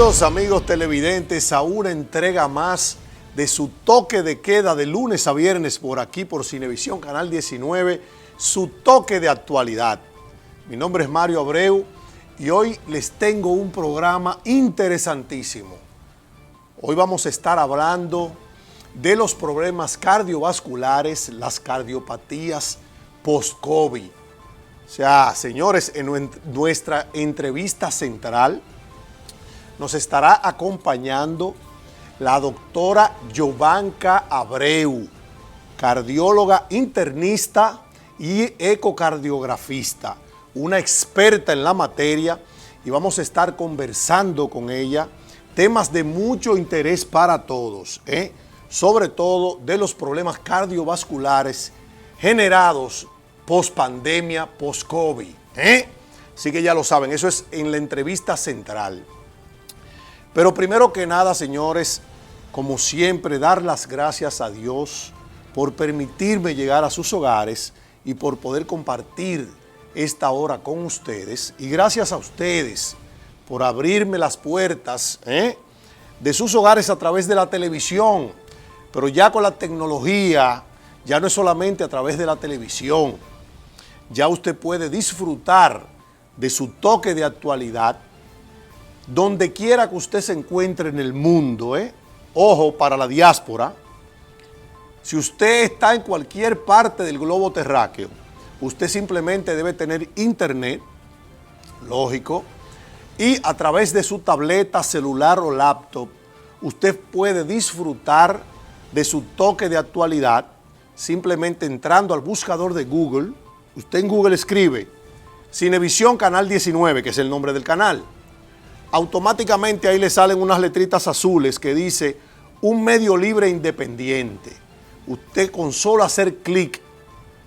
Bienvenidos amigos televidentes a una entrega más de su toque de queda de lunes a viernes por aquí por Cinevisión Canal 19, su toque de actualidad. Mi nombre es Mario Abreu y hoy les tengo un programa interesantísimo. Hoy vamos a estar hablando de los problemas cardiovasculares, las cardiopatías post-COVID. O sea, señores, en nuestra entrevista central nos estará acompañando la doctora Yovanka Abreu, cardióloga internista y ecocardiografista, una experta en la materia, y vamos a estar conversando con ella temas de mucho interés para todos, sobre todo de los problemas cardiovasculares generados post-pandemia, post-COVID. Así que ya lo saben, eso es en la entrevista central. Pero primero que nada, señores, como siempre, dar las gracias a Dios por permitirme llegar a sus hogares y por poder compartir esta hora con ustedes. Y gracias a ustedes por abrirme las puertas de sus hogares a través de la televisión. Pero ya con la tecnología, ya no es solamente a través de la televisión. Ya usted puede disfrutar de su toque de actualidad donde quiera que usted se encuentre en el mundo. Ojo, para la diáspora, si usted está en cualquier parte del globo terráqueo, usted simplemente debe tener internet, lógico, y a través de su tableta, celular o laptop, usted puede disfrutar de su toque de actualidad simplemente entrando al buscador de Google. Usted en Google escribe Cinevisión Canal 19, que es el nombre del canal. Automáticamente ahí le salen unas letritas azules que dice un medio libre e independiente. Usted con solo hacer clic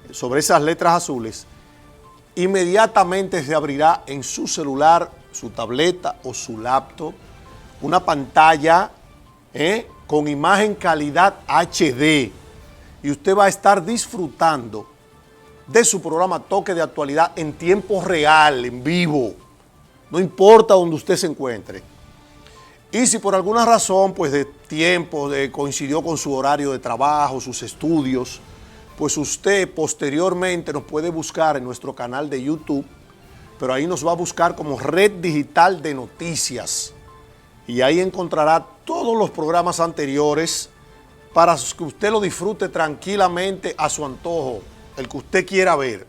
sobre esas letras azules, inmediatamente se abrirá en su celular, su tableta o su laptop una pantalla con imagen calidad HD, y usted va a estar disfrutando de su programa Toque de Actualidad en tiempo real, en vivo. No importa donde usted se encuentre. Y si por alguna razón, pues de tiempo, coincidió con su horario de trabajo, sus estudios, pues usted posteriormente nos puede buscar en nuestro canal de YouTube, pero ahí nos va a buscar como Red Digital de Noticias. Y ahí encontrará todos los programas anteriores para que usted lo disfrute tranquilamente a su antojo, el que usted quiera ver.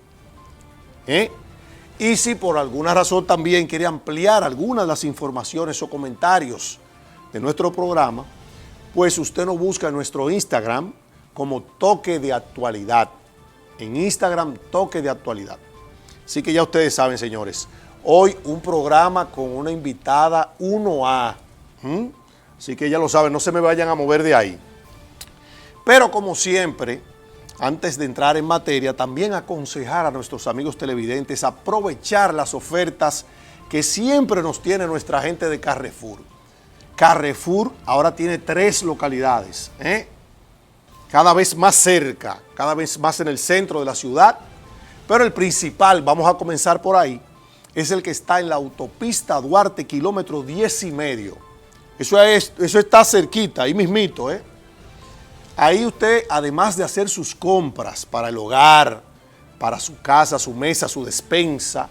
Y si por alguna razón también quiere ampliar algunas de las informaciones o comentarios de nuestro programa, pues usted nos busca en nuestro Instagram como Toque de Actualidad. En Instagram, Toque de Actualidad. Así que ya ustedes saben, señores, hoy un programa con una invitada 1A. Así que ya lo saben, no se me vayan a mover de ahí. Pero como siempre, antes de entrar en materia, también aconsejar a nuestros amigos televidentes aprovechar las ofertas que siempre nos tiene nuestra gente de Carrefour. Carrefour ahora tiene 3 localidades, cada vez más cerca, cada vez más en el centro de la ciudad, pero el principal, vamos a comenzar por ahí, es el que está en la autopista Duarte, kilómetro 10,5. Eso está cerquita, ahí mismito, Ahí usted, además de hacer sus compras para el hogar, para su casa, su mesa, su despensa,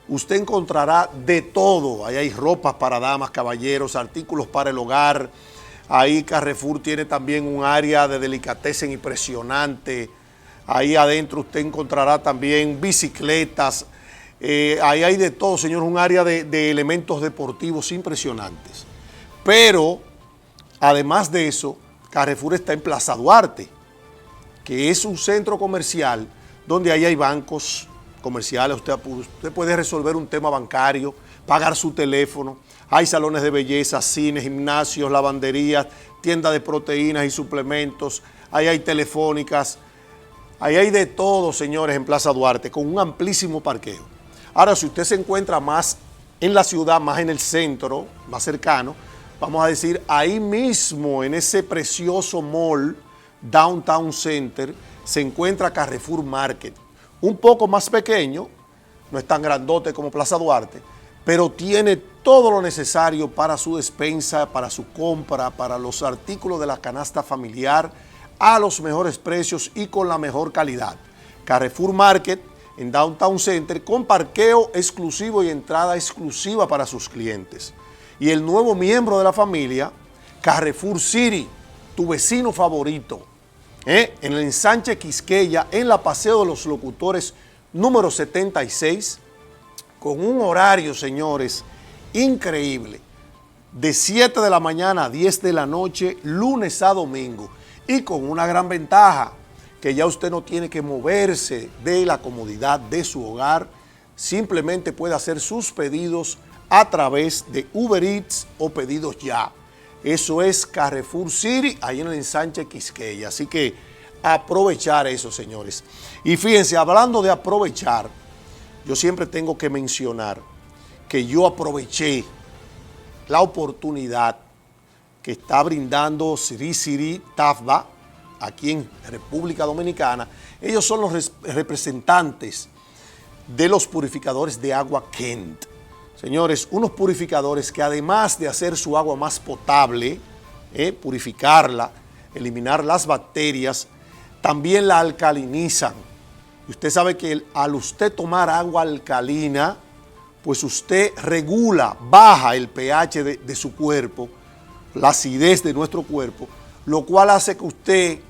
usted encontrará de todo. Ahí hay ropas para damas, caballeros, artículos para el hogar. Ahí Carrefour tiene también un área de delicatessen impresionante. Ahí adentro usted encontrará también bicicletas. Ahí hay de todo, señor, un área de elementos deportivos impresionantes. Pero, además de eso, Carrefour está en Plaza Duarte, que es un centro comercial donde ahí hay bancos comerciales. Usted puede resolver un tema bancario, pagar su teléfono. Hay salones de belleza, cines, gimnasios, lavanderías, tiendas de proteínas y suplementos. Ahí hay telefónicas. Ahí hay de todo, señores, en Plaza Duarte, con un amplísimo parqueo. Ahora, si usted se encuentra más en la ciudad, más en el centro, más cercano, vamos a decir, ahí mismo, en ese precioso mall, Downtown Center, se encuentra Carrefour Market. Un poco más pequeño, no es tan grandote como Plaza Duarte, pero tiene todo lo necesario para su despensa, para su compra, para los artículos de la canasta familiar, a los mejores precios y con la mejor calidad. Carrefour Market en Downtown Center con parqueo exclusivo y entrada exclusiva para sus clientes. Y el nuevo miembro de la familia, Carrefour City, tu vecino favorito, en el ensanche Quisqueya, en la Paseo de los Locutores número 76, con un horario, señores, increíble, de 7 de la mañana a 10 de la noche, lunes a domingo, y con una gran ventaja, que ya usted no tiene que moverse de la comodidad de su hogar, simplemente puede hacer sus pedidos a través de Uber Eats o Pedidos Ya. Eso es Carrefour City, ahí en el ensanche Quisqueya. Así que aprovechar eso, señores. Y fíjense, hablando de aprovechar, yo siempre tengo que mencionar que yo aproveché la oportunidad que está brindando Siri Tafba aquí en República Dominicana. Ellos son los representantes de los purificadores de agua Kent. Señores, unos purificadores que además de hacer su agua más potable, purificarla, eliminar las bacterias, también la alcalinizan. Y usted sabe que al usted tomar agua alcalina, pues usted regula, baja el pH de su cuerpo, la acidez de nuestro cuerpo, lo cual hace que usted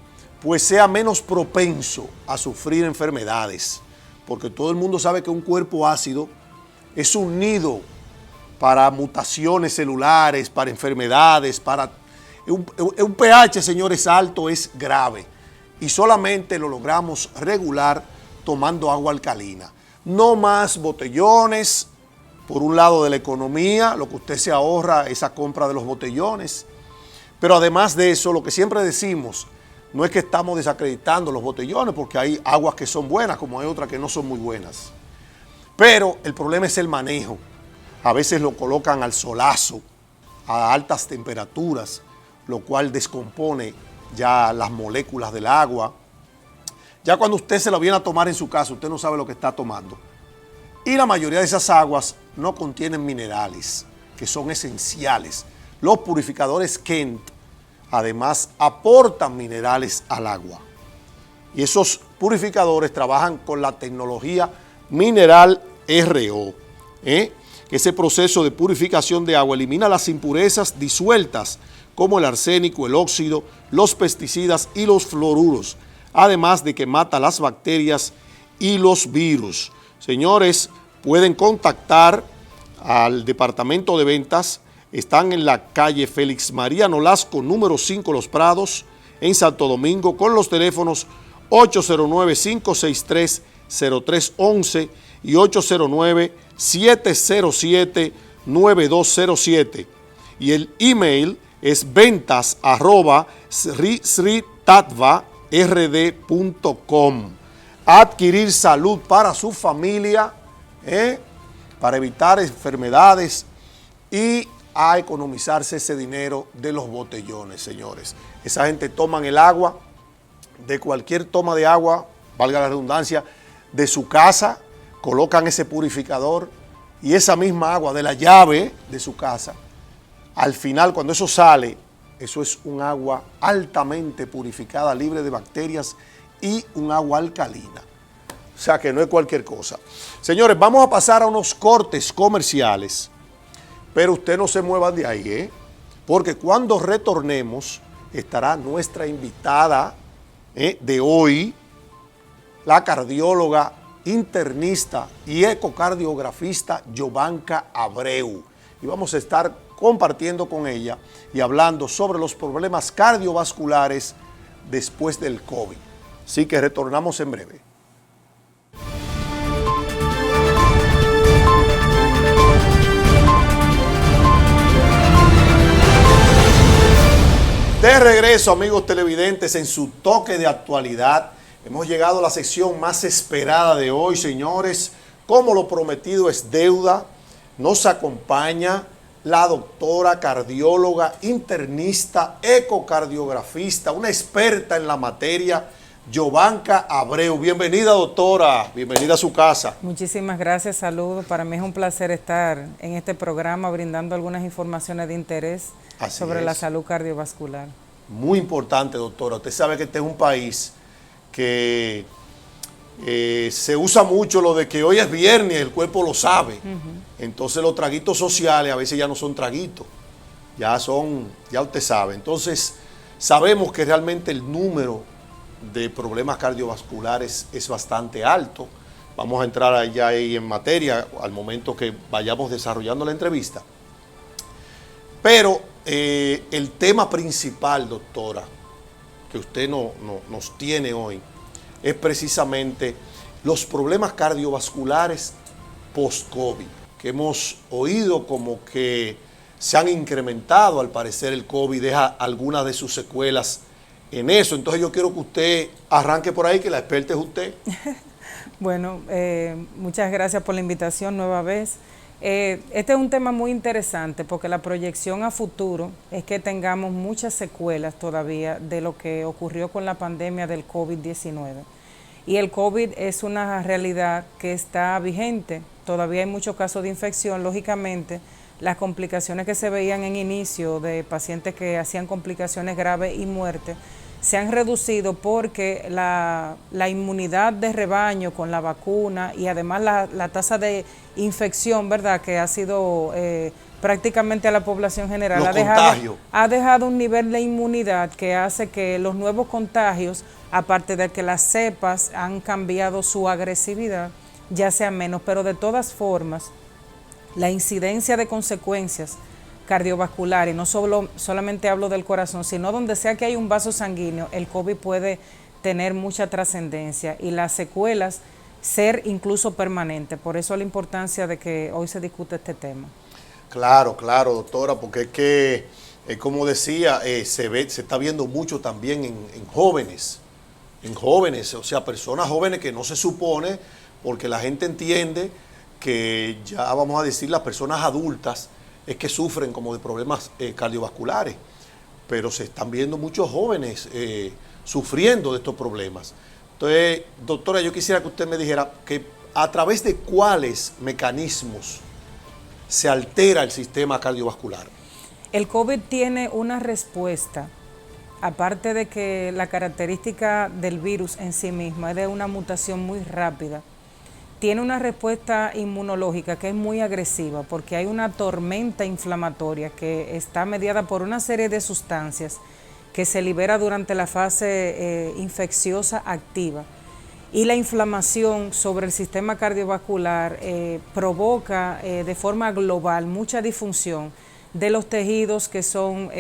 pues sea menos propenso a sufrir enfermedades. Porque todo el mundo sabe que un cuerpo ácido es un nido para mutaciones celulares, para enfermedades, para un pH, señores, alto es grave. Y solamente lo logramos regular tomando agua alcalina. No más botellones, por un lado de la economía, lo que usted se ahorra, esa compra de los botellones. Pero además de eso, lo que siempre decimos, no es que estamos desacreditando los botellones, porque hay aguas que son buenas, como hay otras que no son muy buenas. Pero el problema es el manejo. A veces lo colocan al solazo, a altas temperaturas, lo cual descompone ya las moléculas del agua. Ya cuando usted se lo viene a tomar en su casa, usted no sabe lo que está tomando. Y la mayoría de esas aguas no contienen minerales, que son esenciales. Los purificadores Kent, además, aportan minerales al agua. Y esos purificadores trabajan con la tecnología Mineral RO, que ese proceso de purificación de agua elimina las impurezas disueltas, como el arsénico, el óxido, los pesticidas y los fluoruros, además de que mata las bacterias y los virus. Señores, pueden contactar al departamento de ventas. Están en la calle Félix María Nolasco, número 5, Los Prados, en Santo Domingo, con los teléfonos 809-563-0311 y 809-707-9207. Y el email es ventas@sritatva.rd.com. Adquirir salud para su familia, para evitar enfermedades y a economizarse ese dinero de los botellones, señores. Esa gente toman el agua de cualquier toma de agua, valga la redundancia, de su casa, colocan ese purificador y esa misma agua de la llave de su casa, al final cuando eso sale, eso es un agua altamente purificada, libre de bacterias y un agua alcalina. O sea que no es cualquier cosa. Señores, vamos a pasar a unos cortes comerciales, pero usted no se mueva de ahí, porque cuando retornemos estará nuestra invitada de hoy, la cardióloga, internista y ecocardiografista Yovanka Abreu. Y vamos a estar compartiendo con ella y hablando sobre los problemas cardiovasculares después del COVID. Así que retornamos en breve. De regreso, amigos televidentes, en su toque de actualidad. Hemos llegado a la sección más esperada de hoy, señores. Como lo prometido es deuda, nos acompaña la doctora cardióloga, internista, ecocardiografista, una experta en la materia Yovanka Abreu. Bienvenida, doctora, bienvenida a su casa. Muchísimas gracias, saludos. Para mí es un placer estar en este programa brindando algunas informaciones de interés sobre la salud cardiovascular. Muy importante, doctora. Usted sabe que este es un país que se usa mucho lo de que hoy es viernes, el cuerpo lo sabe. Entonces los traguitos sociales a veces ya no son traguitos, ya usted sabe. Entonces sabemos que realmente el número de problemas cardiovasculares es bastante alto. Vamos a entrar allá ahí en materia al momento que vayamos desarrollando la entrevista. Pero el tema principal, doctora, que usted nos tiene hoy, es precisamente los problemas cardiovasculares post-COVID, que hemos oído como que se han incrementado. Al parecer el COVID deja algunas de sus secuelas en eso. Entonces yo quiero que usted arranque por ahí, que la experta es usted. Bueno, muchas gracias por la invitación nueva vez. Este es un tema muy interesante porque la proyección a futuro es que tengamos muchas secuelas todavía de lo que ocurrió con la pandemia del COVID-19. Y el COVID es una realidad que está vigente. Todavía hay muchos casos de infección. Lógicamente, las complicaciones que se veían en inicio de pacientes que hacían complicaciones graves y muerte se han reducido porque la inmunidad de rebaño con la vacuna y además la tasa de infección, ¿verdad?, que ha sido prácticamente a la población general, ha dejado un nivel de inmunidad que hace que los nuevos contagios, aparte de que las cepas han cambiado su agresividad, ya sean menos. Pero de todas formas, la incidencia de consecuencias cardiovasculares, no solamente hablo del corazón, sino donde sea que hay un vaso sanguíneo, el COVID puede tener mucha trascendencia y las secuelas ser incluso permanentes. Por eso la importancia de que hoy se discute este tema. Claro, doctora, porque es que, como decía, se está viendo mucho también en jóvenes, o sea, personas jóvenes que no se supone, porque la gente entiende que ya vamos a decir las personas adultas es que sufren como de problemas cardiovasculares, pero se están viendo muchos jóvenes sufriendo de estos problemas. Entonces, doctora, yo quisiera que usted me dijera que a través de cuáles mecanismos se altera el sistema cardiovascular. El COVID tiene una respuesta, aparte de que la característica del virus en sí misma es de una mutación muy rápida. Tiene una respuesta inmunológica que es muy agresiva porque hay una tormenta inflamatoria que está mediada por una serie de sustancias que se libera durante la fase infecciosa activa. Y la inflamación sobre el sistema cardiovascular provoca de forma global mucha disfunción de los tejidos que son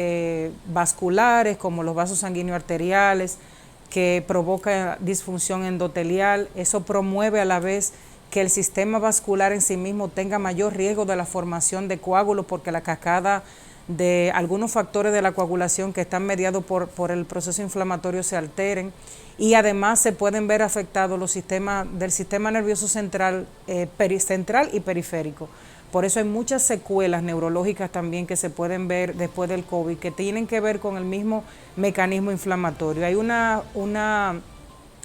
vasculares, como los vasos sanguíneos arteriales, que provoca disfunción endotelial. Eso promueve a la vez que el sistema vascular en sí mismo tenga mayor riesgo de la formación de coágulos, porque la cascada de algunos factores de la coagulación que están mediados por el proceso inflamatorio se alteren, y además se pueden ver afectados los sistemas del sistema nervioso central, central y periférico. Por eso hay muchas secuelas neurológicas también que se pueden ver después del COVID, que tienen que ver con el mismo mecanismo inflamatorio. Hay una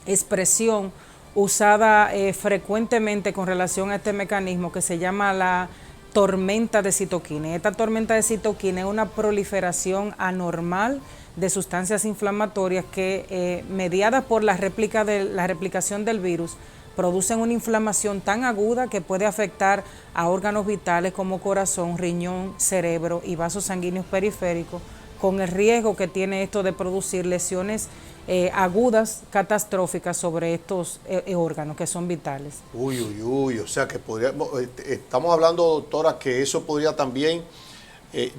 expresión usada frecuentemente con relación a este mecanismo que se llama la tormenta de citoquina. Esta tormenta de citoquina es una proliferación anormal de sustancias inflamatorias que, mediadas por la replicación del virus, producen una inflamación tan aguda que puede afectar a órganos vitales como corazón, riñón, cerebro y vasos sanguíneos periféricos, con el riesgo que tiene esto de producir lesiones agudas, catastróficas sobre estos órganos que son vitales. O sea que estamos hablando, doctora, que eso podría también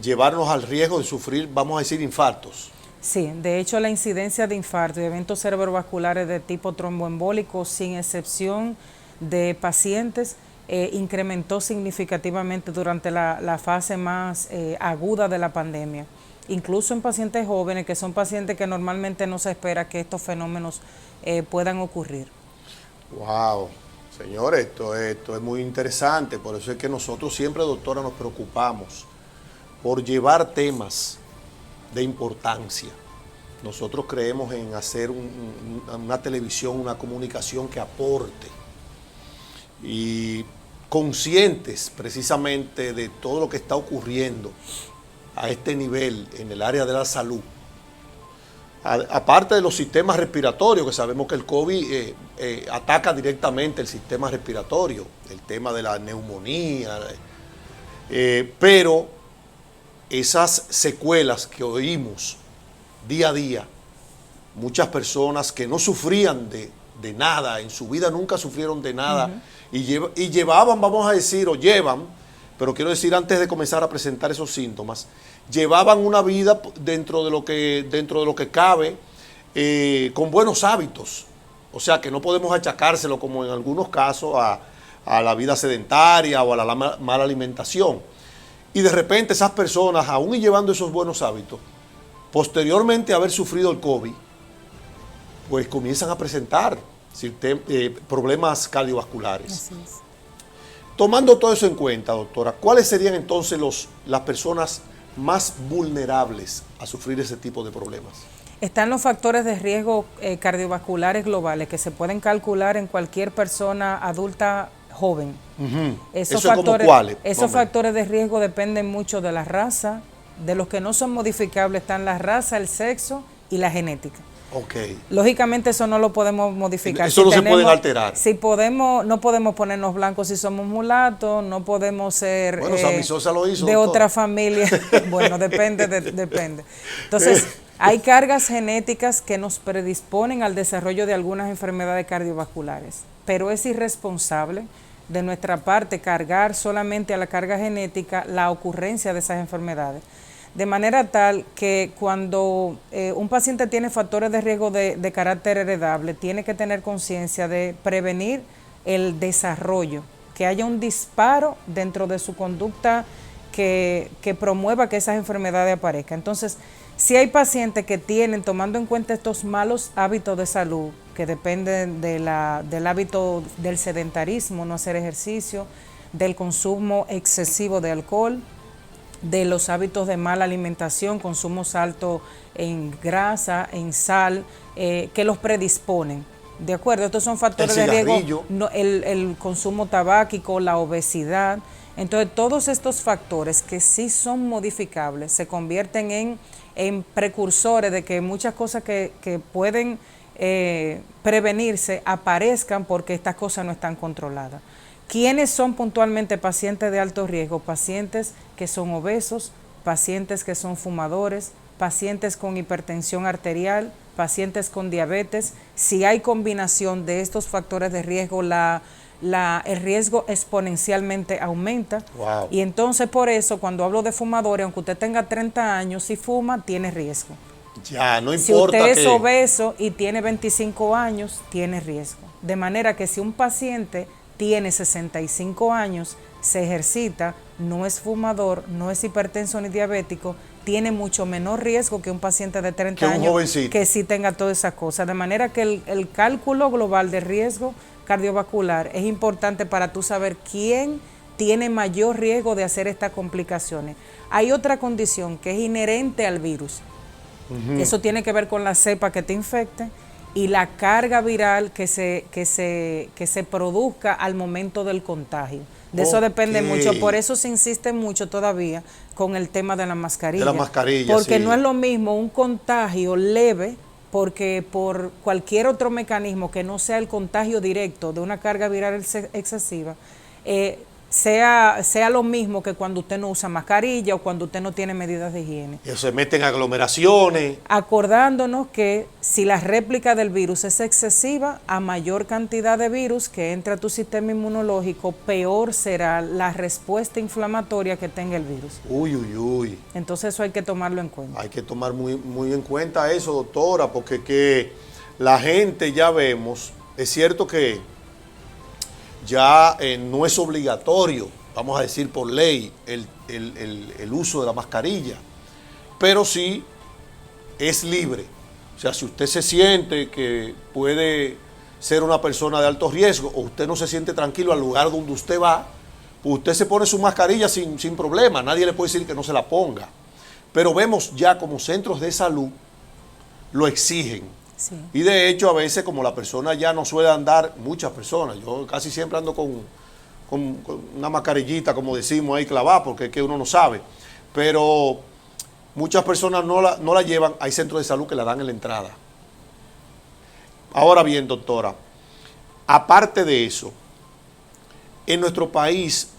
llevarnos al riesgo de sufrir, vamos a decir, infartos. Sí, de hecho la incidencia de infarto y eventos cerebrovasculares de tipo tromboembólico, sin excepción de pacientes, incrementó significativamente durante la fase más aguda de la pandemia. Incluso en pacientes jóvenes, que son pacientes que normalmente no se espera que estos fenómenos puedan ocurrir. Wow, señores, esto es muy interesante. Por eso es que nosotros siempre, doctora, nos preocupamos por llevar temas de importancia, nosotros creemos en hacer una televisión, una comunicación que aporte y conscientes precisamente de todo lo que está ocurriendo a este nivel en el área de la salud. Aparte de los sistemas respiratorios, que sabemos que el COVID ataca directamente el sistema respiratorio, el tema de la neumonía, pero esas secuelas que oímos día a día, muchas personas que no sufrían de nada, en su vida nunca sufrieron de nada, y llevaban, vamos a decir, o llevan, pero quiero decir antes de comenzar a presentar esos síntomas, llevaban una vida dentro de lo que cabe, con buenos hábitos. O sea que no podemos achacárselo, como en algunos casos, a la vida sedentaria o a la mala alimentación. Y de repente esas personas, aún y llevando esos buenos hábitos, posteriormente a haber sufrido el COVID, pues comienzan a presentar problemas cardiovasculares. Así es. Tomando todo eso en cuenta, doctora, ¿cuáles serían entonces las personas más vulnerables a sufrir ese tipo de problemas? Están los factores de riesgo cardiovasculares globales que se pueden calcular en cualquier persona adulta joven. Esos factores, ¿cuáles? Esos factores de riesgo dependen mucho de la raza. De los que no son modificables están la raza, el sexo y la genética. Okay. Lógicamente eso no lo podemos modificar. Eso no se pueden alterar. Si podemos, no podemos ponernos blancos si somos mulatos, no podemos ser bueno, Sammy Sosa lo hizo, de otra familia. Bueno, depende. Entonces, hay cargas genéticas que nos predisponen al desarrollo de algunas enfermedades cardiovasculares, pero es irresponsable de nuestra parte cargar solamente a la carga genética la ocurrencia de esas enfermedades. De manera tal que cuando un paciente tiene factores de riesgo de carácter heredable, tiene que tener conciencia de prevenir el desarrollo, que haya un disparo dentro de su conducta que promueva que esas enfermedades aparezcan. Entonces, si hay pacientes que tienen, tomando en cuenta estos malos hábitos de salud, que dependen del hábito del sedentarismo, no hacer ejercicio, del consumo excesivo de alcohol, de los hábitos de mala alimentación, consumos altos en grasa, en sal, que los predisponen. ¿De acuerdo? Estos son factores de riesgo, el consumo tabáquico, la obesidad. Entonces, todos estos factores que sí son modificables se convierten en precursores de que muchas cosas que pueden prevenirse aparezcan porque estas cosas no están controladas. ¿Quiénes son puntualmente pacientes de alto riesgo? Pacientes que son obesos, pacientes que son fumadores, pacientes con hipertensión arterial, pacientes con diabetes. Si hay combinación de estos factores de riesgo, el riesgo exponencialmente aumenta. Wow. Y entonces por eso cuando hablo de fumadores, aunque usted tenga 30 años, si fuma, tiene riesgo. Ya, no importa. Si usted es obeso y tiene 25 años, tiene riesgo. De manera que si un paciente tiene 65 años, se ejercita, no es fumador, no es hipertenso ni diabético, tiene mucho menor riesgo que un paciente de 30 años que sí tenga todas esas cosas. De manera que el cálculo global de riesgo cardiovascular es importante para tú saber quién tiene mayor riesgo de hacer estas complicaciones. Hay otra condición que es inherente al virus. Eso tiene que ver con la cepa que te infecte y la carga viral que se produzca al momento del contagio. De eso depende mucho, por eso se insiste mucho todavía con el tema de la mascarilla. De la mascarilla, porque sí. no es lo mismo un contagio leve, porque por cualquier otro mecanismo que no sea el contagio directo de una carga viral excesiva, sea lo mismo que cuando usted no usa mascarilla o cuando usted no tiene medidas de higiene. Y se meten aglomeraciones. Acordándonos que si la réplica del virus es excesiva, a mayor cantidad de virus que entra a tu sistema inmunológico, peor será la respuesta inflamatoria que tenga el virus. Uy. Entonces eso hay que tomarlo en cuenta. Hay que tomar muy en cuenta eso, doctora, porque que la gente ya vemos, es cierto que ya no es obligatorio, vamos a decir por ley, el uso de la mascarilla, pero sí es libre. O sea, si usted se siente que puede ser una persona de alto riesgo o usted no se siente tranquilo al lugar donde usted va, pues usted se pone su mascarilla sin problema, nadie le puede decir que no se la ponga. Pero vemos ya como centros de salud lo exigen. Sí. Y de hecho, a veces, como la persona ya no suele andar, muchas personas, yo casi siempre ando con una mascarillita, como decimos ahí, clavada, porque es que uno no sabe. Pero muchas personas no la llevan, hay centros de salud que la dan en la entrada. Ahora bien, doctora, aparte de eso, en nuestro país,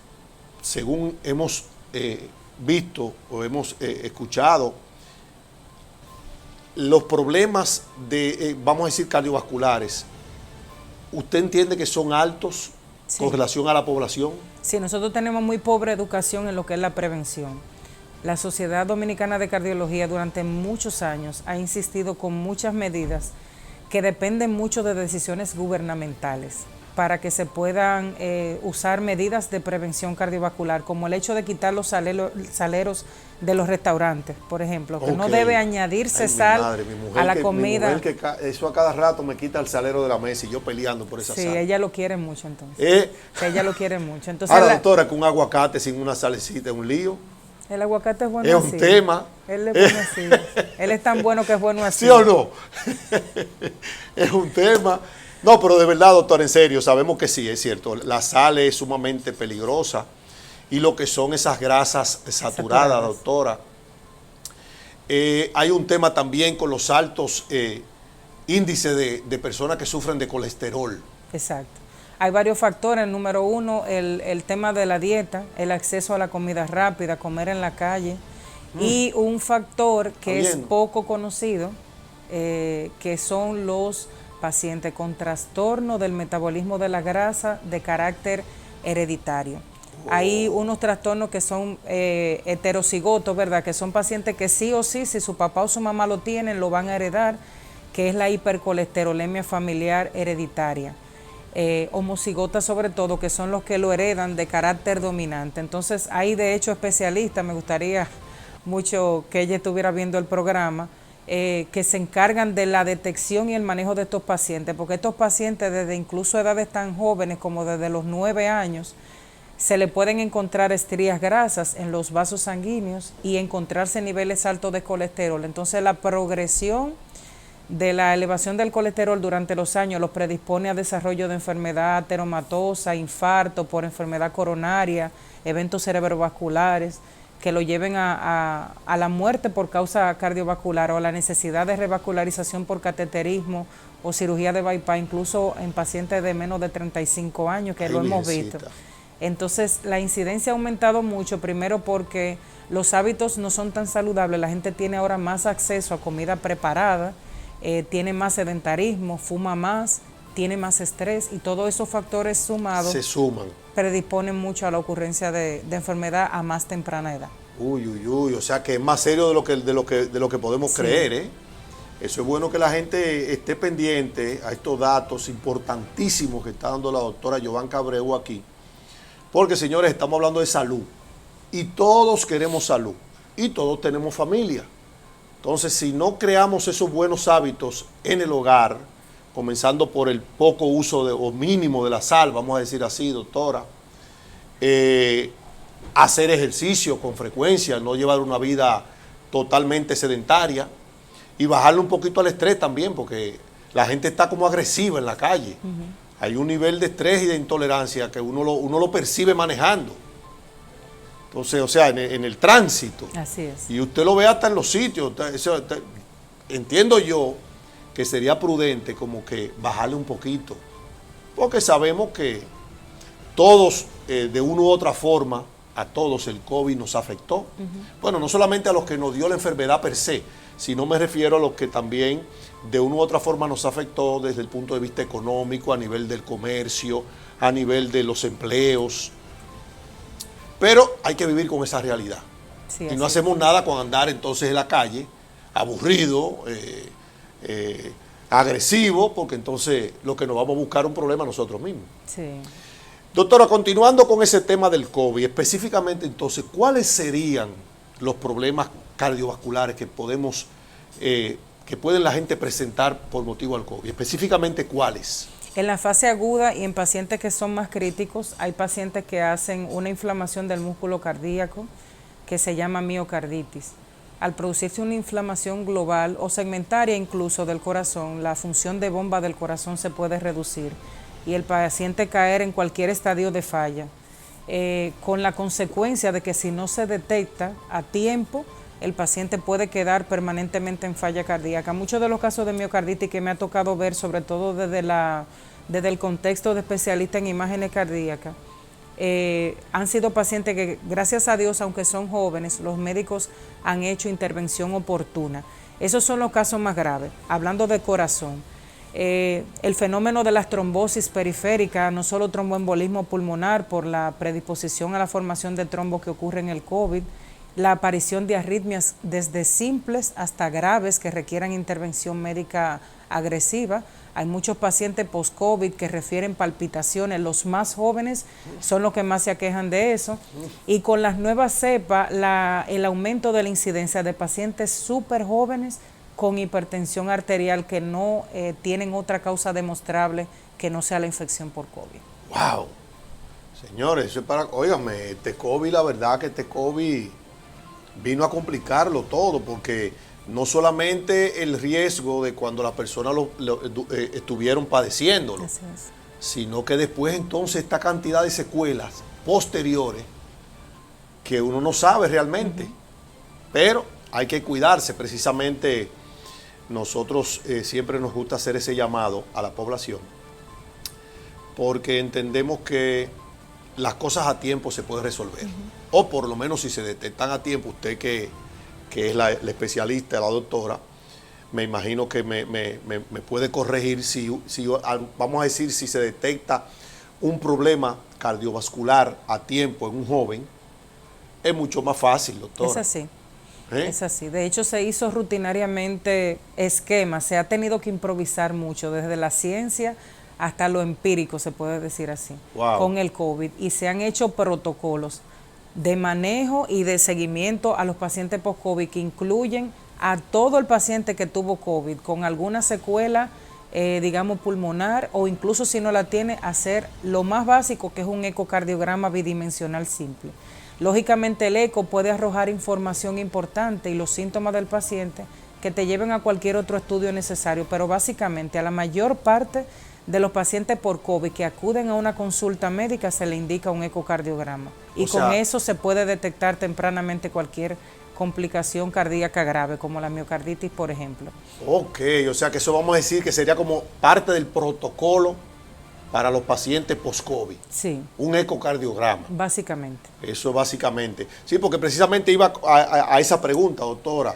según hemos visto o hemos escuchado, los problemas de, vamos a decir, cardiovasculares, ¿usted entiende que son altos con relación a la población? Sí, nosotros tenemos muy pobre educación en lo que es la prevención. La Sociedad Dominicana de Cardiología durante muchos años ha insistido con muchas medidas que dependen mucho de decisiones gubernamentales para que se puedan usar medidas de prevención cardiovascular, como el hecho de quitar los saleros de los restaurantes, por ejemplo, que no debe añadirse sal a la comida. Mi mujer que eso a cada rato me quita el salero de la mesa y yo peleando por esa sal. Sí, ella lo quiere mucho entonces. Ella lo quiere mucho. Entonces, ahora, doctora, que un aguacate sin una salecita es un lío. El aguacate es bueno es así. Es un tema. Él es bueno así. Él es tan bueno que es bueno así. ¿Sí o no? Es un tema. No, pero de verdad, doctor, en serio, sabemos que sí, es cierto. La sal es sumamente peligrosa. Y lo que son esas grasas saturadas, doctora. Hay un tema también con los altos índices de personas que sufren de colesterol. Exacto. Hay varios factores. Número uno, el tema de la dieta, el acceso a la comida rápida, comer en la calle. Y un factor que es poco conocido, que son los pacientes con trastorno del metabolismo de la grasa de carácter hereditario. Hay unos trastornos que son heterocigotos, ¿verdad? Que son pacientes que sí o sí, si su papá o su mamá lo tienen, lo van a heredar, que es la hipercolesterolemia familiar hereditaria. Homocigotas sobre todo, que son los que lo heredan de carácter dominante. Entonces hay de hecho especialistas, me gustaría mucho que ella estuviera viendo el programa, que se encargan de la detección y el manejo de estos pacientes, porque estos pacientes desde incluso edades tan jóvenes como desde los 9 años, se le pueden encontrar estrías grasas en los vasos sanguíneos y encontrarse niveles altos de colesterol. Entonces la progresión de la elevación del colesterol durante los años los predispone a desarrollo de enfermedad ateromatosa, infarto por enfermedad coronaria, eventos cerebrovasculares que lo lleven a la muerte por causa cardiovascular o a la necesidad de revascularización por cateterismo o cirugía de bypass, incluso en pacientes de menos de 35 años, que lo hemos visto. Entonces, la incidencia ha aumentado mucho, primero porque los hábitos no son tan saludables, la gente tiene ahora más acceso a comida preparada, tiene más sedentarismo, fuma más, tiene más estrés y todos esos factores sumados se suman, predisponen mucho a la ocurrencia de enfermedad a más temprana edad. O sea que es más serio de lo que podemos creer, ¿eh? Eso es bueno que la gente esté pendiente a estos datos importantísimos que está dando la doctora Yovanka Abreu aquí, porque señores, estamos hablando de salud y todos queremos salud y todos tenemos familia. Entonces, si no creamos esos buenos hábitos en el hogar, comenzando por el poco uso o mínimo de la sal, vamos a decir así, doctora, hacer ejercicio con frecuencia, no llevar una vida totalmente sedentaria y bajarle un poquito al estrés también, porque la gente está como agresiva en la calle. Hay un nivel de estrés y de intolerancia que uno lo percibe manejando. Entonces, o sea, en el tránsito. Así es. Y usted lo ve hasta en los sitios. Entiendo yo que sería prudente como que bajarle un poquito. Porque sabemos que todos, de una u otra forma, a todos el COVID nos afectó. Bueno, no solamente a los que nos dio la enfermedad per se, sino me refiero a los que también de una u otra forma nos afectó desde el punto de vista económico, a nivel del comercio, a nivel de los empleos. Pero hay que vivir con esa realidad. Sí, y no hacemos nada con andar entonces en la calle, aburrido, agresivo, porque entonces lo que nos vamos a buscar es un problema nosotros mismos. Sí. Doctora, continuando con ese tema del COVID, específicamente entonces, ¿cuáles serían los problemas cardiovasculares que podemos, que pueden la gente presentar por motivo del COVID? Específicamente, ¿cuáles? En la fase aguda y en pacientes que son más críticos, hay pacientes que hacen una inflamación del músculo cardíaco que se llama miocarditis. al producirse una inflamación global o segmentaria incluso del corazón, la función de bomba del corazón se puede reducir y el paciente caer en cualquier estadio de falla, con la consecuencia de que si no se detecta a tiempo, el paciente puede quedar permanentemente en falla cardíaca. Muchos de los casos de miocarditis que me ha tocado ver, sobre todo desde el contexto de especialista en imágenes cardíacas, han sido pacientes que, gracias a Dios, aunque son jóvenes, los médicos han hecho intervención oportuna. Esos son los casos más graves, hablando de corazón. El fenómeno de las trombosis periféricas, no solo tromboembolismo pulmonar por la predisposición a la formación de trombos que ocurre en el COVID, la aparición de arritmias desde simples hasta graves que requieran intervención médica agresiva. Hay muchos pacientes post-COVID que refieren palpitaciones, los más jóvenes son los que más se aquejan de eso, y con las nuevas cepas, el aumento de la incidencia de pacientes súper jóvenes con hipertensión arterial que no tienen otra causa demostrable que no sea la infección por COVID. ¡Wow! Señores, eso es para, óigame, este COVID, la verdad que este COVID vino a complicarlo todo, porque no solamente el riesgo de cuando las personas estuvieron padeciéndolo, sino que después entonces esta cantidad de secuelas posteriores que uno no sabe realmente, pero hay que cuidarse. Precisamente nosotros siempre nos gusta hacer ese llamado a la población, porque entendemos que las cosas a tiempo se pueden resolver, o por lo menos si se detectan a tiempo. Usted que es la especialista, la doctora, me imagino que me puede corregir si, vamos a decir, si se detecta un problema cardiovascular a tiempo en un joven, es mucho más fácil, doctora. Es así. Es así. De hecho, se hizo rutinariamente esquemas, se ha tenido que improvisar mucho, desde la ciencia hasta lo empírico, se puede decir así, con el COVID, y se han hecho protocolos de manejo y de seguimiento a los pacientes post-COVID que incluyen a todo el paciente que tuvo COVID con alguna secuela, digamos, pulmonar, o incluso si no la tiene, hacer lo más básico, que es un ecocardiograma bidimensional simple. Lógicamente el eco puede arrojar información importante y los síntomas del paciente que te lleven a cualquier otro estudio necesario, pero básicamente a la mayor parte de los pacientes por COVID que acuden a una consulta médica se le indica un ecocardiograma, y con eso se puede detectar tempranamente cualquier complicación cardíaca grave, como la miocarditis, por ejemplo. Ok, o sea que eso vamos a decir que sería como parte del protocolo para los pacientes post-COVID. Sí. Un ecocardiograma. Básicamente. Eso básicamente. Sí, porque precisamente iba a esa pregunta, doctora.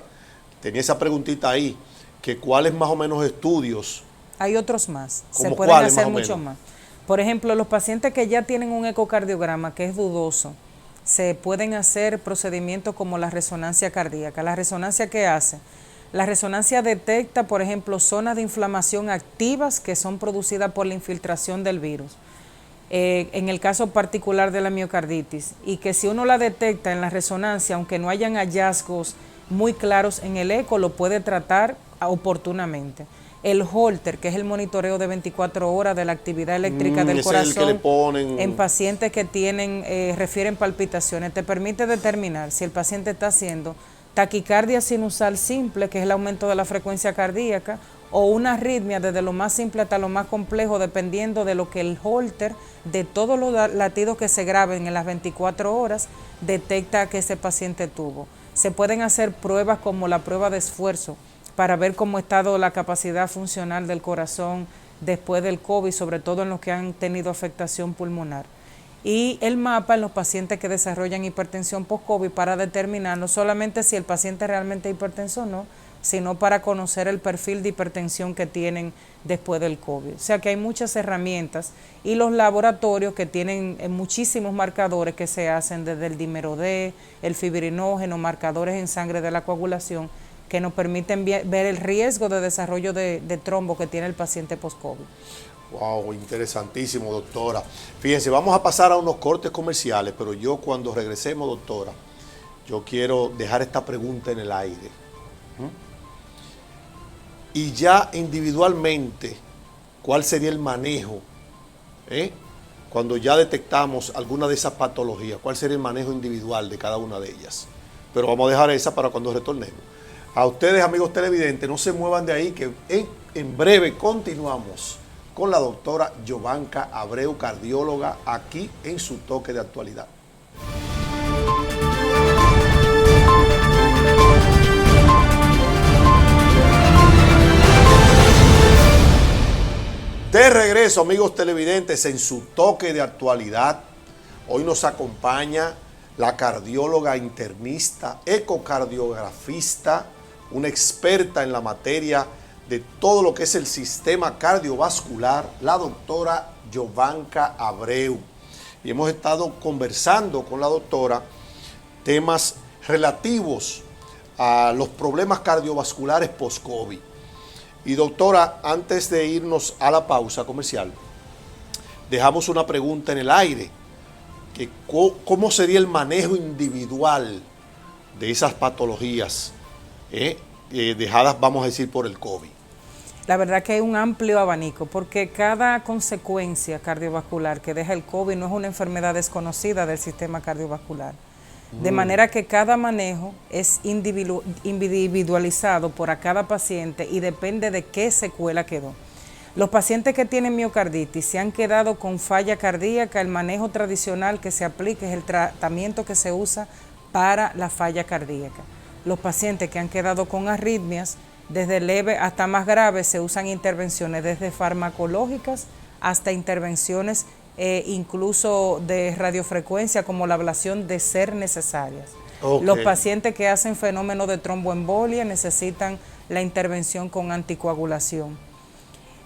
Tenía esa preguntita ahí, que cuáles más o menos estudios. Hay otros más. Se pueden hacer mucho más. Por ejemplo, los pacientes que ya tienen un ecocardiograma que es dudoso, se pueden hacer procedimientos como la resonancia cardíaca. ¿La resonancia qué hace? La resonancia detecta, por ejemplo, zonas de inflamación activas que son producidas por la infiltración del virus. En el caso particular de la miocarditis, y que si uno la detecta en la resonancia, aunque no hayan hallazgos muy claros en el eco, lo puede tratar oportunamente. El Holter, que es el monitoreo de 24 horas de la actividad eléctrica del corazón, es el que le ponen en pacientes que refieren palpitaciones, te permite determinar si el paciente está haciendo taquicardia sinusal simple, que es el aumento de la frecuencia cardíaca, o una arritmia desde lo más simple hasta lo más complejo, dependiendo de lo que el Holter, de todos los latidos que se graben en las 24 horas, detecta que ese paciente tuvo. Se pueden hacer pruebas como la prueba de esfuerzo para ver cómo ha estado la capacidad funcional del corazón después del COVID, sobre todo en los que han tenido afectación pulmonar. Y el mapa en los pacientes que desarrollan hipertensión post-COVID, para determinar no solamente si el paciente realmente es hipertenso o no, sino para conocer el perfil de hipertensión que tienen después del COVID. O sea que hay muchas herramientas, y los laboratorios que tienen muchísimos marcadores que se hacen, desde el dímero D, el fibrinógeno, marcadores en sangre de la coagulación, que nos permiten ver el riesgo de desarrollo de trombo que tiene el paciente post-COVID. Wow, interesantísimo, doctora. Fíjense, vamos a pasar a unos cortes comerciales, pero yo cuando regresemos, doctora, yo quiero dejar esta pregunta en el aire. Y ya individualmente, ¿cuál sería el manejo? Cuando ya detectamos alguna de esas patologías, ¿cuál sería el manejo individual de cada una de ellas? pero vamos a dejar esa para cuando retornemos. A ustedes, amigos televidentes, no se muevan de ahí, que en breve continuamos con la doctora Yovanka Abreu, cardióloga, aquí en Su Toque de Actualidad. De regreso, amigos televidentes, en Su Toque de Actualidad. Hoy nos acompaña la cardióloga internista, ecocardiografista, una experta en la materia de todo lo que es el sistema cardiovascular, la doctora Yovanka Abreu. Y hemos estado conversando con la doctora temas relativos a los problemas cardiovasculares post-COVID. Y doctora, antes de irnos a la pausa comercial, dejamos una pregunta en el aire, que ¿cómo sería el manejo individual de esas patologías dejadas, vamos a decir, por el COVID? La verdad que hay un amplio abanico, porque cada consecuencia cardiovascular que deja el COVID no es una enfermedad desconocida del sistema cardiovascular. De manera que cada manejo es individualizado por a cada paciente y depende de qué secuela quedó. Los pacientes que tienen miocarditis se han quedado con falla cardíaca, el manejo tradicional que se aplica es el tratamiento que se usa para la falla cardíaca. Los pacientes que han quedado con arritmias, desde leve hasta más grave, se usan intervenciones desde farmacológicas hasta intervenciones incluso de radiofrecuencia, como la ablación de ser necesarias. Okay. Los pacientes que hacen fenómeno de tromboembolia necesitan la intervención con anticoagulación.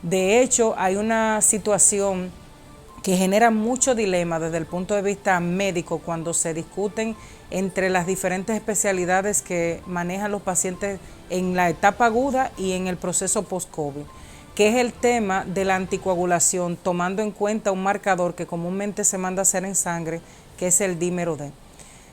De hecho, hay una situación que genera mucho dilema desde el punto de vista médico cuando se discuten entre las diferentes especialidades que manejan los pacientes en la etapa aguda y en el proceso post-COVID, que es el tema de la anticoagulación, tomando en cuenta un marcador que comúnmente se manda a hacer en sangre, que es el dímero D.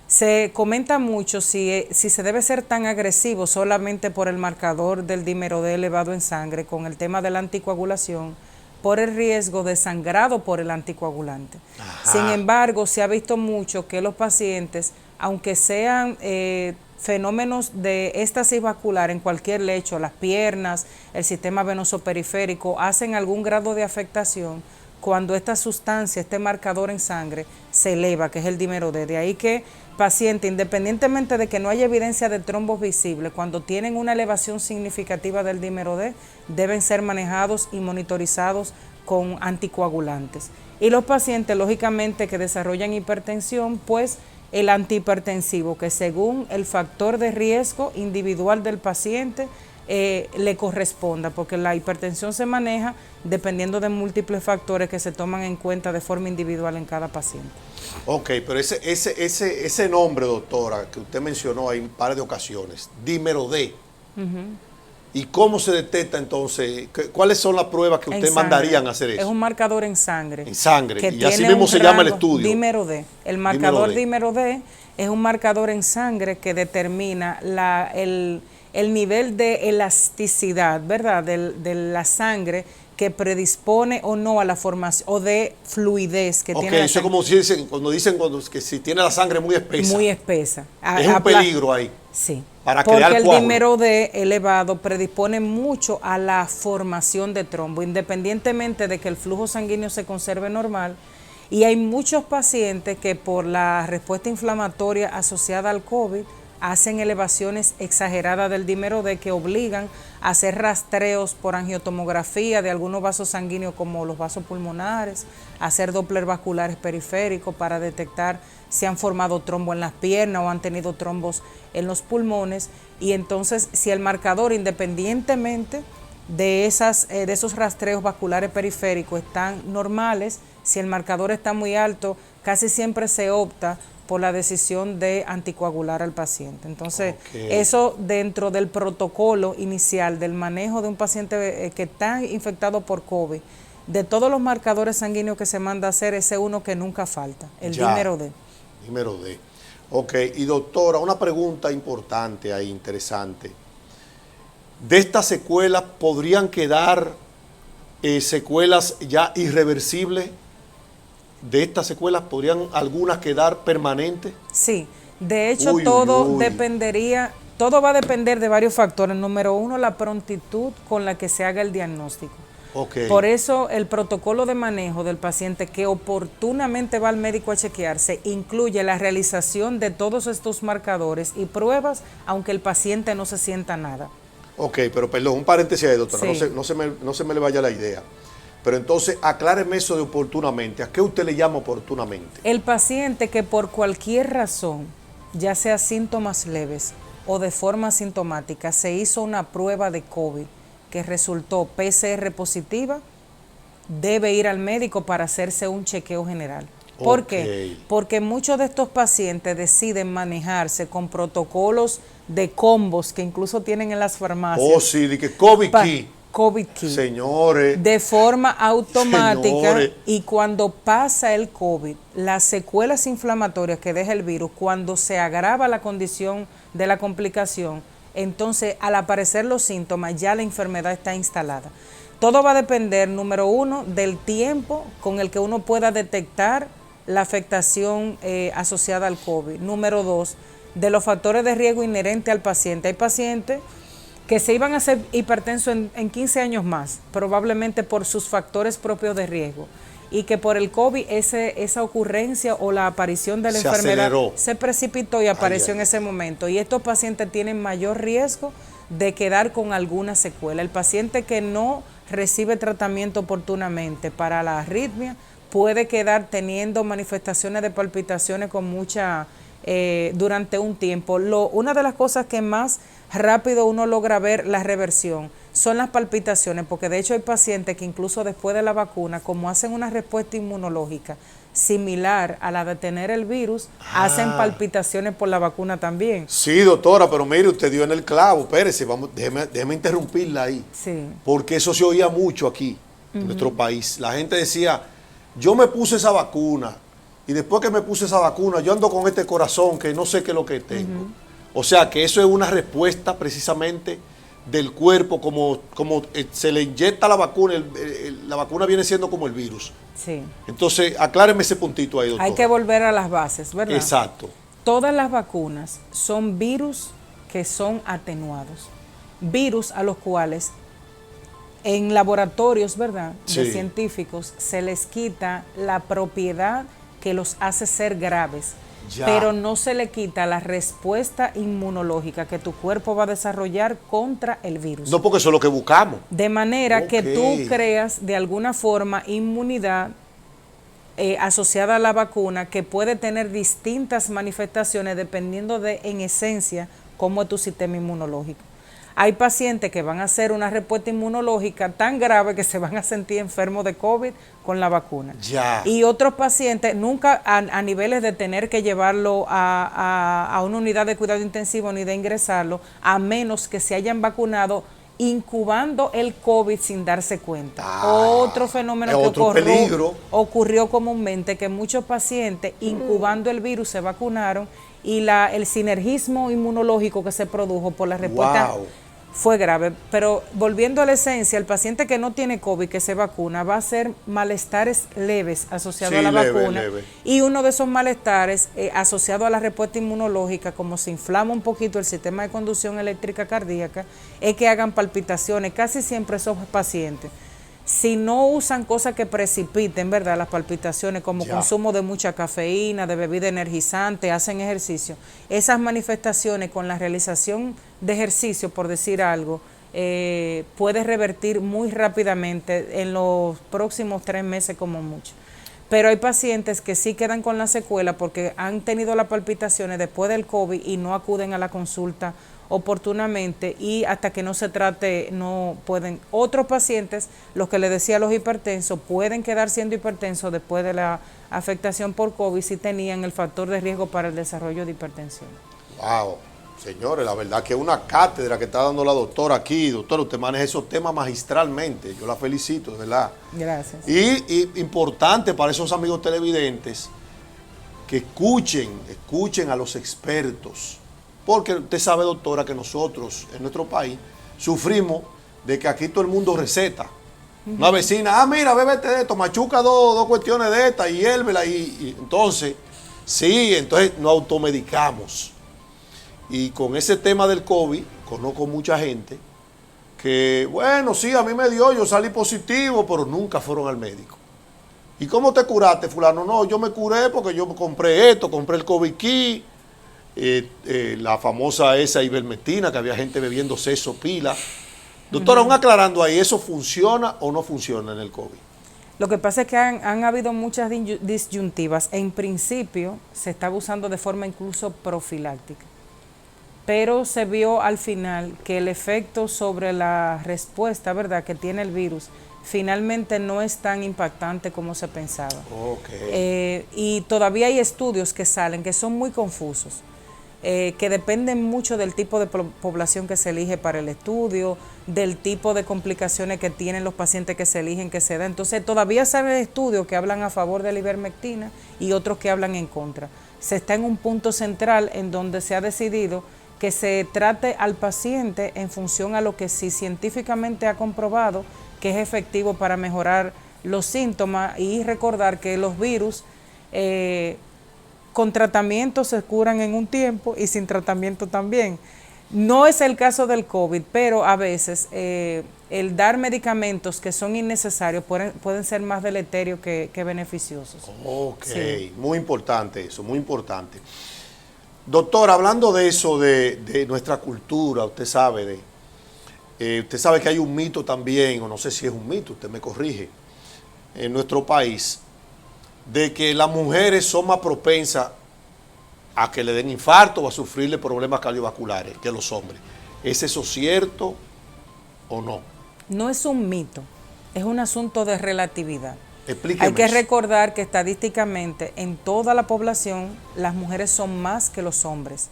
Se comenta mucho si se debe ser tan agresivo solamente por el marcador del dímero D elevado en sangre con el tema de la anticoagulación, por el riesgo de sangrado por el anticoagulante. Ajá. Sin embargo, se ha visto mucho que los pacientes, aunque sean fenómenos de éstasis vascular en cualquier lecho, las piernas, el sistema venoso periférico, hacen algún grado de afectación cuando esta sustancia, este marcador en sangre, se eleva, que es el dímero D. De ahí que pacientes, independientemente de que no haya evidencia de trombos visibles, cuando tienen una elevación significativa del dímero D, deben ser manejados y monitorizados con anticoagulantes. Y los pacientes, lógicamente, que desarrollan hipertensión, pues el antihipertensivo, que según el factor de riesgo individual del paciente le corresponda, porque la hipertensión se maneja dependiendo de múltiples factores que se toman en cuenta de forma individual en cada paciente. Ok, pero ese nombre, doctora, que usted mencionó ahí un par de ocasiones, dímero D, ¿y cómo se detecta entonces? ¿Cuáles son las pruebas que usted mandarían a hacer eso? Es un marcador en sangre. En sangre, y así mismo se llama el estudio. Dímero D. El marcador dímero D es un marcador en sangre que determina el nivel de elasticidad, ¿verdad?, de la sangre que predispone o no a la formación, o de fluidez que tiene la sangre. Eso es como cuando dicen que si tiene la sangre muy espesa. Muy espesa. Es un peligro ahí. Sí. Para crear porque el dímero D elevado predispone mucho a la formación de trombo, independientemente de que el flujo sanguíneo se conserve normal. Y hay muchos pacientes que por la respuesta inflamatoria asociada al COVID hacen elevaciones exageradas del dímero D que obligan a hacer rastreos por angiotomografía de algunos vasos sanguíneos como los vasos pulmonares, hacer doppler vasculares periféricos para detectar si han formado trombo en las piernas o han tenido trombos en los pulmones. Y entonces, si el marcador, independientemente de esos rastreos vasculares periféricos, están normales, si el marcador está muy alto, casi siempre se opta por la decisión de anticoagular al paciente. Entonces, eso dentro del protocolo inicial del manejo de un paciente que está infectado por COVID, de todos los marcadores sanguíneos que se manda a hacer, ese uno que nunca falta, el dímero D. Dímero D. Ok, y doctora, una pregunta importante ahí, interesante. ¿De estas secuelas podrían quedar secuelas ya irreversibles? ¿De estas secuelas podrían algunas quedar permanentes? Sí, De hecho, todo va a depender de varios factores. Número uno, la prontitud con la que se haga el diagnóstico. Okay. Por eso el protocolo de manejo del paciente que oportunamente va al médico a chequearse incluye la realización de todos estos marcadores y pruebas, aunque el paciente no se sienta nada. Ok, pero perdón, un paréntesis ahí, doctora, Sí. no se me le vaya la idea. Pero entonces, acláreme eso de oportunamente. ¿A qué usted le llama oportunamente? El paciente que por cualquier razón, ya sea síntomas leves o de forma asintomática, se hizo una prueba de COVID que resultó PCR positiva, debe ir al médico para hacerse un chequeo general. ¿Por qué? Porque muchos de estos pacientes deciden manejarse con protocolos de combos que incluso tienen en las farmacias. Oh, sí, de que COVID key. COVID key. Señores. De forma automática. Señores. Y cuando pasa el COVID, las secuelas inflamatorias que deja el virus, cuando se agrava la condición de la complicación, entonces al aparecer los síntomas ya la enfermedad está instalada. Todo va a depender, número uno, del tiempo con el que uno pueda detectar la afectación asociada al COVID. Número dos, de los factores de riesgo inherentes al paciente. Hay pacientes que se iban a hacer hipertensos en 15 años más, probablemente por sus factores propios de riesgo, y que por el COVID esa ocurrencia o la aparición de la enfermedad se precipitó y apareció en ese momento. Y estos pacientes tienen mayor riesgo de quedar con alguna secuela. El paciente que no recibe tratamiento oportunamente para la arritmia puede quedar teniendo manifestaciones de palpitaciones con mucha durante un tiempo. Una de las cosas que más rápido uno logra ver la reversión son las palpitaciones, porque de hecho hay pacientes que incluso después de la vacuna, como hacen una respuesta inmunológica similar a la de tener el virus, hacen palpitaciones por la vacuna también. Sí, doctora, pero mire, usted dio en el clavo. Espérese, déjeme interrumpirla ahí. Sí. Porque eso se oía mucho aquí, en nuestro país. La gente decía, yo me puse esa vacuna, y después que me puse esa vacuna, yo ando con este corazón que no sé qué es lo que tengo. O sea, que eso es una respuesta precisamente del cuerpo, como se le inyecta la vacuna, la vacuna viene siendo como el virus. Sí. Entonces, acláreme ese puntito ahí, doctor. Hay que volver a las bases, ¿verdad? Exacto. Todas las vacunas son virus que son atenuados. Virus a los cuales en laboratorios, ¿verdad?, de científicos, se les quita la propiedad que los hace ser graves. Pero no se le quita la respuesta inmunológica que tu cuerpo va a desarrollar contra el virus. No, porque eso es lo que buscamos. De manera que tú creas de alguna forma inmunidad asociada a la vacuna que puede tener distintas manifestaciones dependiendo de, en esencia, cómo es tu sistema inmunológico. Hay pacientes que van a hacer una respuesta inmunológica tan grave que se van a sentir enfermos de COVID con la vacuna. Y otros pacientes nunca a niveles de tener que llevarlo a una unidad de cuidado intensivo ni de ingresarlo, a menos que se hayan vacunado incubando el COVID sin darse cuenta. Otro fenómeno que ocurrió comúnmente, que muchos pacientes incubando el virus se vacunaron y el sinergismo inmunológico que se produjo por la respuesta fue grave. Pero volviendo a la esencia, el paciente que no tiene COVID, que se vacuna, va a ser malestares leves asociados a la vacuna. Y uno de esos malestares asociado a la respuesta inmunológica, como se inflama un poquito el sistema de conducción eléctrica cardíaca, es que hagan palpitaciones. Casi siempre esos pacientes, si no usan cosas que precipiten, ¿verdad?, las palpitaciones, como consumo de mucha cafeína, de bebida energizante, hacen ejercicio, esas manifestaciones con la realización de ejercicio, por decir algo, puede revertir muy rápidamente en los próximos 3 meses como mucho. Pero hay pacientes que sí quedan con la secuela porque han tenido las palpitaciones después del COVID y no acuden a la consulta oportunamente, y hasta que no se trate no pueden. Otros pacientes, los que les decía, los hipertensos, pueden quedar siendo hipertensos después de la afectación por COVID si tenían el factor de riesgo para el desarrollo de hipertensión. Wow, señores, la verdad que es una cátedra que está dando la doctora aquí. Doctora, usted maneja esos temas magistralmente, yo la felicito, de verdad. Gracias. Y importante para esos amigos televidentes que escuchen a los expertos. Porque usted sabe, doctora, que nosotros en nuestro país sufrimos de que aquí todo el mundo receta. Una vecina, mira, bébete de esto, machuca dos cuestiones de estas y hélvela. Y entonces Sí, entonces nos automedicamos. Y con ese tema del COVID, conozco mucha gente que, bueno, sí, a mí me dio, yo salí positivo, pero nunca fueron al médico. ¿Y cómo te curaste, fulano? No, yo me curé porque yo compré esto, compré el COVID Key, la famosa esa ivermectina, que había gente bebiendo seso, pila. Doctora, aún aclarando ahí, ¿eso funciona o no funciona en el COVID? Lo que pasa es que han habido muchas disyuntivas. En principio se estaba usando de forma incluso profiláctica, pero se vio al final que el efecto sobre la respuesta, ¿verdad?, que tiene el virus, finalmente no es tan impactante como se pensaba. Okay. Y todavía hay estudios que salen que son muy confusos, que dependen mucho del tipo de población que se elige para el estudio, del tipo de complicaciones que tienen los pacientes que se eligen, que se da. Entonces todavía salen estudios que hablan a favor de la ivermectina y otros que hablan en contra. Se está en un punto central en donde se ha decidido que se trate al paciente en función a lo que sí científicamente ha comprobado que es efectivo para mejorar los síntomas, y recordar que los virus con tratamiento se curan en un tiempo y sin tratamiento también. No es el caso del COVID, pero a veces el dar medicamentos que son innecesarios pueden ser más deleterios que beneficiosos. Ok, Sí. Muy importante eso, muy importante. Doctor, hablando de eso, de nuestra cultura, usted sabe que hay un mito también, o no sé si es un mito, usted me corrige, en nuestro país, de que las mujeres son más propensas a que le den infarto o a sufrirle problemas cardiovasculares que los hombres. ¿Es eso cierto o no? No es un mito, es un asunto de relatividad. Explíqueme Hay que eso. recordar que estadísticamente en toda la población las mujeres son más que los hombres.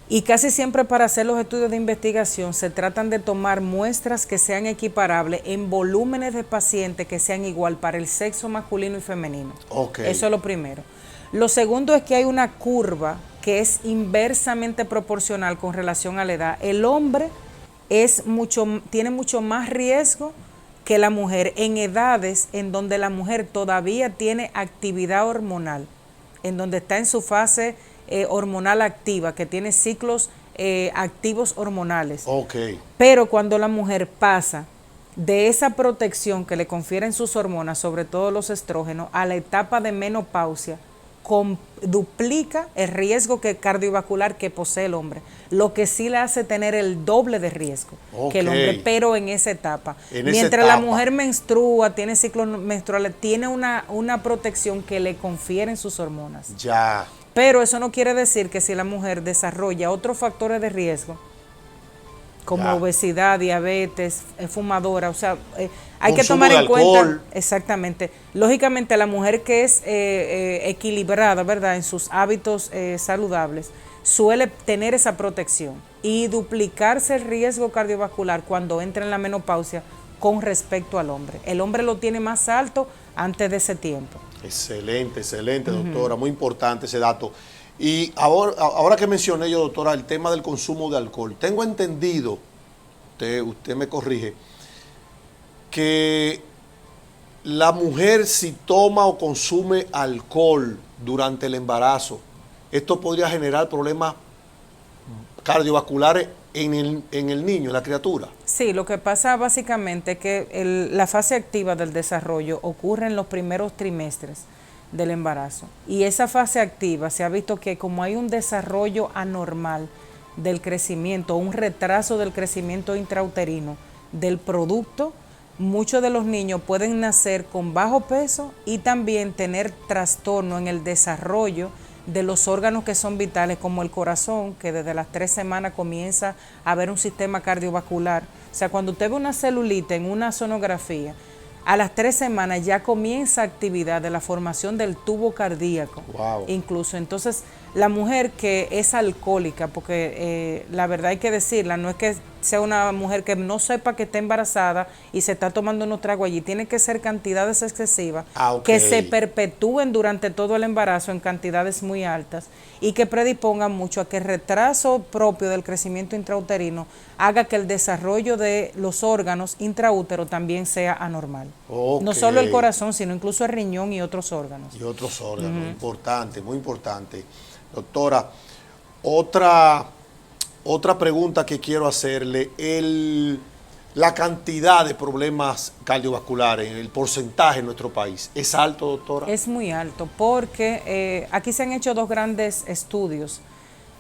Y casi siempre para hacer los estudios de investigación se tratan de tomar muestras que sean equiparables en volúmenes de pacientes que sean igual para el sexo masculino y femenino. Okay. Eso es lo primero. Lo segundo es que hay una curva que es inversamente proporcional con relación a la edad. El hombre tiene mucho más riesgo que la mujer en edades en donde la mujer todavía tiene actividad hormonal, en donde está en su fase hormonal activa, que tiene ciclos activos hormonales. Okay. Pero cuando la mujer pasa de esa protección que le confieren sus hormonas, sobre todo los estrógenos, a la etapa de menopausia, duplica el riesgo cardiovascular que posee el hombre, lo que sí le hace tener el doble de riesgo que el hombre, pero en esa etapa. Mientras la mujer menstrua, tiene ciclos menstruales, tiene una protección que le confieren sus hormonas. Ya. Pero eso no quiere decir que si la mujer desarrolla otros factores de riesgo, como obesidad, diabetes, fumadora, o sea, hay que tomar en cuenta, exactamente, lógicamente la mujer que es equilibrada, ¿verdad?, en sus hábitos saludables, suele tener esa protección y duplicarse el riesgo cardiovascular cuando entra en la menopausia con respecto al hombre. El hombre lo tiene más alto antes de ese tiempo. Excelente, excelente, doctora, muy importante ese dato. Y ahora que mencioné yo, doctora, el tema del consumo de alcohol, tengo entendido, usted me corrige, que la mujer si toma o consume alcohol durante el embarazo, esto podría generar problemas cardiovasculares en el niño, en la criatura. Sí, lo que pasa básicamente es que la fase activa del desarrollo ocurre en los primeros trimestres del embarazo, y esa fase activa se ha visto que como hay un desarrollo anormal del crecimiento, un retraso del crecimiento intrauterino del producto, muchos de los niños pueden nacer con bajo peso y también tener trastorno en el desarrollo de los órganos que son vitales, como el corazón, que desde las 3 semanas comienza a haber un sistema cardiovascular. O sea, cuando usted ve una celulita en una sonografía, a las 3 semanas ya comienza actividad de la formación del tubo cardíaco. Wow. Incluso. Entonces, la mujer que es alcohólica, porque la verdad hay que decirla, no es que sea una mujer que no sepa que está embarazada y se está tomando unos tragos allí. Tiene que ser cantidades excesivas que se perpetúen durante todo el embarazo en cantidades muy altas y que predispongan mucho a que el retraso propio del crecimiento intrauterino haga que el desarrollo de los órganos intraútero también sea anormal. No solo el corazón, sino incluso el riñón y otros órganos. Y otros órganos, importante, muy importante. Doctora, otra pregunta que quiero hacerle, la cantidad de problemas cardiovasculares, el porcentaje en nuestro país, ¿es alto, doctora? Es muy alto, porque aquí se han hecho dos grandes estudios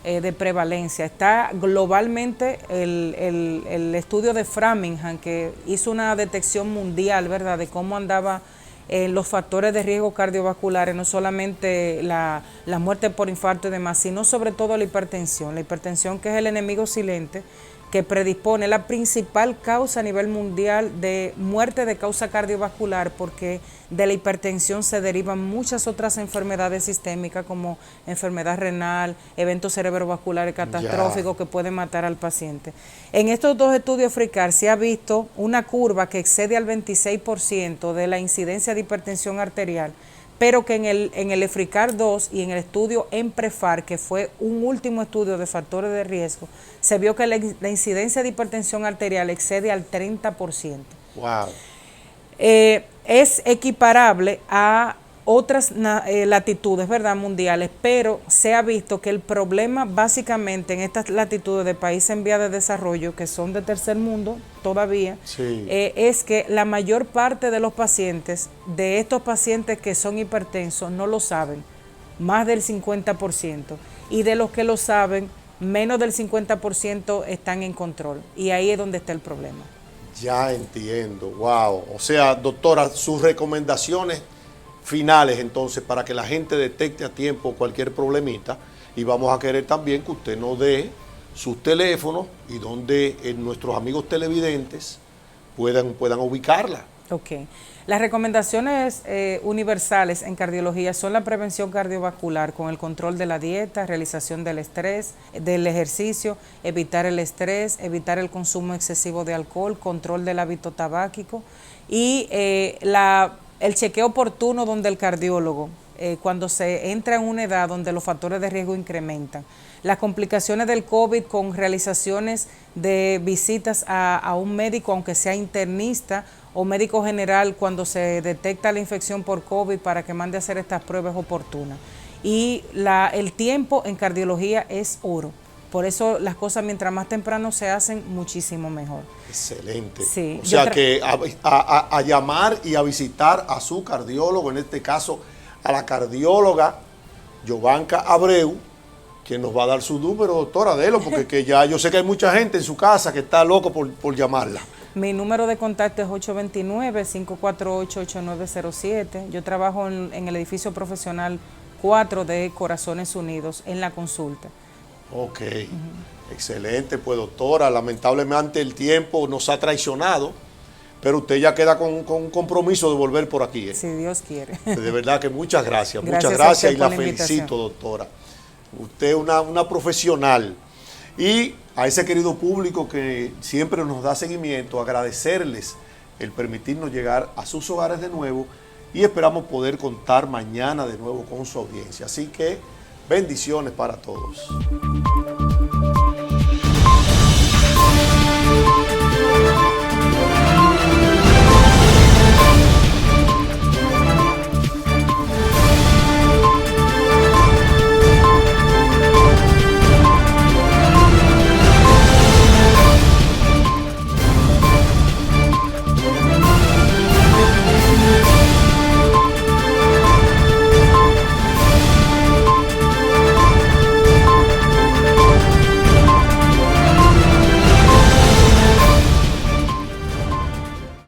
de prevalencia. Está globalmente el estudio de Framingham, que hizo una detección mundial, ¿verdad?, de cómo andaba los factores de riesgo cardiovasculares, no solamente la muerte por infarto y demás, sino sobre todo la hipertensión que es el enemigo silente que predispone, la principal causa a nivel mundial de muerte de causa cardiovascular, porque de la hipertensión se derivan muchas otras enfermedades sistémicas como enfermedad renal, eventos cerebrovasculares catastróficos que pueden matar al paciente. En estos dos estudios FRICAR se ha visto una curva que excede al 26% de la incidencia de hipertensión arterial, pero que en el EFRICAR 2 y en el estudio EMPREFAR, que fue un último estudio de factores de riesgo, se vio que la incidencia de hipertensión arterial excede al 30%. ¡Wow! Es equiparable a otras latitudes, ¿verdad?, mundiales, pero se ha visto que el problema básicamente en estas latitudes de países en vía de desarrollo, que son de tercer mundo todavía, es que la mayor parte de los pacientes, de estos pacientes que son hipertensos, no lo saben, más del 50%, y de los que lo saben, menos del 50% están en control, y ahí es donde está el problema. Ya entiendo, wow. O sea, doctora, sus recomendaciones finales entonces para que la gente detecte a tiempo cualquier problemita, y vamos a querer también que usted nos dé sus teléfonos y donde nuestros amigos televidentes puedan ubicarla. Ok. Las recomendaciones universales en cardiología son la prevención cardiovascular con el control de la dieta, realización del estrés, del ejercicio, evitar el estrés, evitar el consumo excesivo de alcohol, control del hábito tabáquico y el chequeo oportuno donde el cardiólogo, cuando se entra en una edad donde los factores de riesgo incrementan. Las complicaciones del COVID con realizaciones de visitas a un médico, aunque sea internista o médico general, cuando se detecta la infección por COVID para que mande a hacer estas pruebas oportunas. Y el tiempo en cardiología es oro. Por eso las cosas mientras más temprano se hacen, muchísimo mejor. Excelente. Sí, o sea que a llamar y a visitar a su cardiólogo, en este caso a la cardióloga Jovanka Abreu, quien nos va a dar su número, doctora, délo, porque que ya yo sé que hay mucha gente en su casa que está loco por llamarla. Mi número de contacto es 829-548-8907. Yo trabajo en el edificio profesional 4 de Corazones Unidos, en la consulta. Ok, excelente, pues doctora, lamentablemente el tiempo nos ha traicionado, pero usted ya queda con compromiso de volver por aquí. Si Dios quiere. De verdad que muchas gracias y la felicito, doctora. Usted es una profesional. Y a ese querido público que siempre nos da seguimiento, agradecerles el permitirnos llegar a sus hogares de nuevo y esperamos poder contar mañana de nuevo con su audiencia. Así que bendiciones para todos.